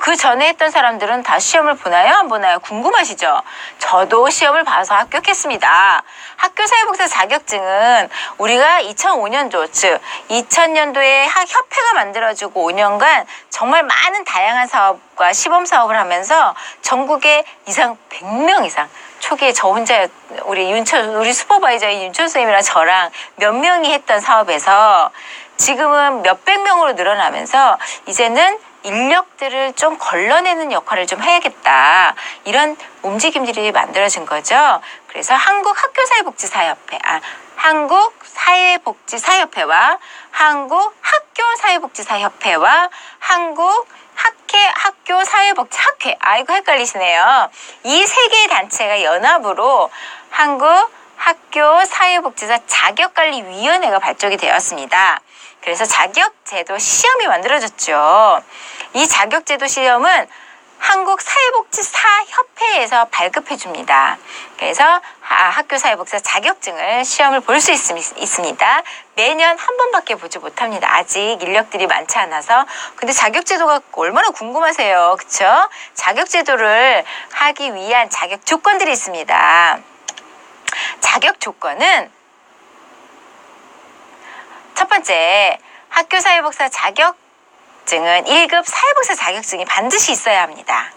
그 전에 했던 사람들은 다 시험을 보나요? 안 보나요? 궁금하시죠? 저도 시험을 봐서 합격했습니다. 학교사회복지사 자격증은 우리가 2005년도, 즉 2000년도에 협회가 만들어지고 5년간 정말 많은 다양한 사업과 시범 사업을 하면서 전국에 100명 이상, 초기에 저 혼자 우리 슈퍼바이저인 윤철 선생님이랑 저랑 몇 명이 했던 사업에서 지금은 몇백 명으로 늘어나면서 이제는 인력들을 좀 걸러내는 역할을 좀 해야겠다. 이런 움직임들이 만들어진 거죠. 그래서 한국사회복지사협회와 한국학교사회복지사협회와 학교사회복지학회, 아이고 헷갈리시네요. 이 세 개의 단체가 연합으로 한국학교사회복지사 자격관리위원회가 발족이 되었습니다. 그래서 자격제도 시험이 만들어졌죠. 이 자격제도 시험은 한국사회복지사협회에서 발급해 줍니다. 그래서 학교사회복지사 자격증을 시험을 볼 수 있습니다. 매년 한 번밖에 보지 못합니다. 아직 인력들이 많지 않아서. 근데 자격제도가 얼마나 궁금하세요. 그쵸? 자격제도를 하기 위한 자격 조건들이 있습니다. 자격 조건은 첫 번째, 학교사회복지사 자격증은 1급 사회복지사 자격증이 반드시 있어야 합니다.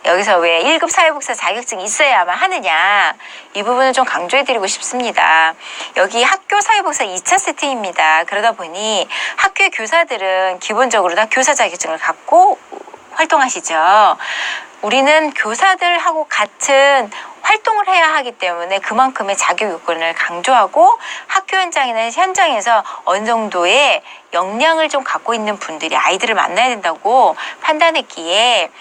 여기서 왜 1급 사회복지사 자격증이 있어야만 하느냐, 이 부분을 좀 강조해드리고 싶습니다. 여기 학교사회복지사 2차 세팅입니다. 그러다 보니 학교의 교사들은 기본적으로 다 교사 자격증을 갖고 활동하시죠. 우리는 교사들하고 같은 활동을 해야 하기 때문에 그만큼의 자격 요건을 강조하고 학교 현장에서 어느 정도의 역량을 좀 갖고 있는 분들이 아이들을 만나야 된다고 판단했기에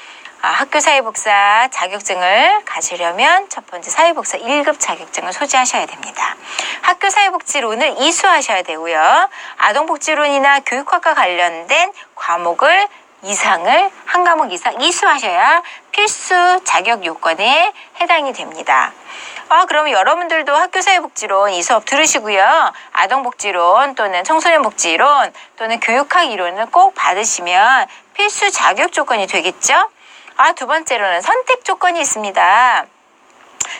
학교사회복지사 자격증을 가지려면 첫 번째 사회복지사 1급 자격증을 소지하셔야 됩니다. 학교사회복지론을 이수하셔야 되고요. 아동복지론이나 교육학과 관련된 과목을 한 과목 이상 이수하셔야 필수 자격 요건에 해당이 됩니다. 그러면 여러분들도 학교사회복지론 이 수업 들으시고요. 아동복지론 또는 청소년복지론 또는 교육학 이론을 꼭 받으시면 필수 자격 조건이 되겠죠? 두 번째로는 선택 조건이 있습니다.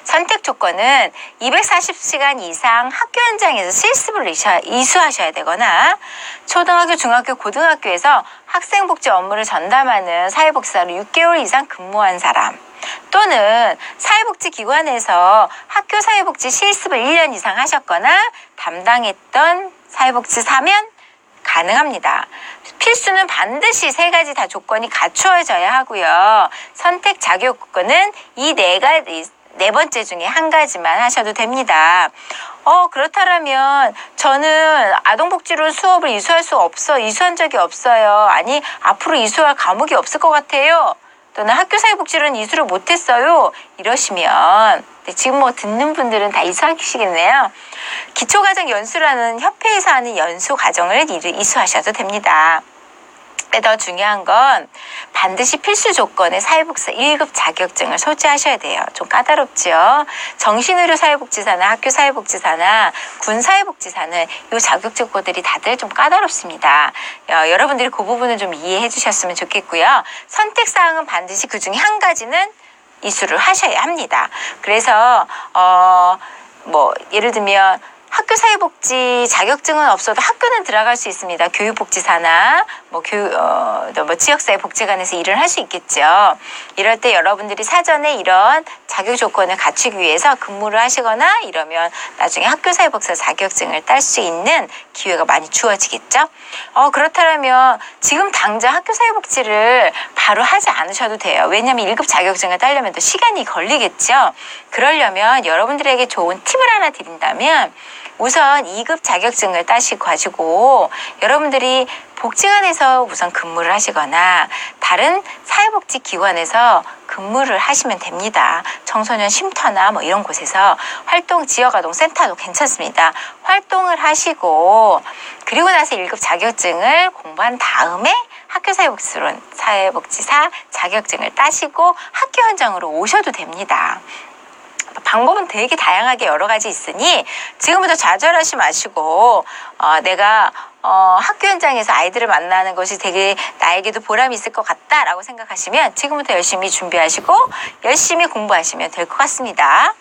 선택 조건은 240시간 이상 학교 현장에서 실습을 이수하셔야 되거나 초등학교, 중학교, 고등학교에서 학생복지 업무를 전담하는 사회복지사로 6개월 이상 근무한 사람, 또는 사회복지기관에서 학교사회복지 실습을 1년 이상 하셨거나 담당했던 사회복지사면 가능합니다. 필수는 반드시 세 가지 다 조건이 갖추어져야 하고요. 선택 자격 요건은 이 네 번째 중에 한 가지만 하셔도 됩니다. 그렇다면 저는 아동복지론 수업을 이수한 적이 없어요. 아니, 앞으로 이수할 과목이 없을 것 같아요. 또는 학교사회복지론 이수를 못했어요. 이러시면 지금 듣는 분들은 다 이수하시겠네요. 기초과정연수라는 협회에서 하는 연수 과정을 이수하셔도 됩니다. 더 중요한 건 반드시 필수 조건의 사회복지사 1급 자격증을 소지하셔야 돼요. 좀 까다롭죠. 정신의료 사회복지사나 학교 사회복지사나 군 사회복지사는 이 자격 조건들이 다들 좀 까다롭습니다. 여러분들이 그 부분을 좀 이해해 주셨으면 좋겠고요. 선택사항은 반드시 그 중에 한 가지는 이수를 하셔야 합니다. 그래서 예를 들면 학교사회복지 자격증은 없어도 학교는 들어갈 수 있습니다. 교육복지사나 지역사회복지관에서 일을 할 수 있겠죠. 이럴 때 여러분들이 사전에 이런 자격 조건을 갖추기 위해서 근무를 하시거나 이러면 나중에 학교사회복지사 자격증을 딸 수 있는 기회가 많이 주어지겠죠. 그렇다면 지금 당장 학교사회복지를 바로 하지 않으셔도 돼요. 왜냐하면 1급 자격증을 따려면 또 시간이 걸리겠죠. 그러려면 여러분들에게 좋은 팁을 하나 드린다면 우선 2급 자격증을 가지고 여러분들이 복지관에서 우선 근무를 하시거나 다른 사회복지기관에서 근무를 하시면 됩니다. 청소년 쉼터나 이런 곳에서 지역아동센터도 괜찮습니다. 활동을 하시고 그리고 나서 1급 자격증을 공부한 다음에 사회복지사 자격증을 따시고 학교 현장으로 오셔도 됩니다. 방법은 되게 다양하게 여러 가지 있으니 지금부터 좌절하지 마시고 내가 학교 현장에서 아이들을 만나는 것이 되게 나에게도 보람이 있을 것 같다라고 생각하시면 지금부터 열심히 준비하시고 열심히 공부하시면 될 것 같습니다.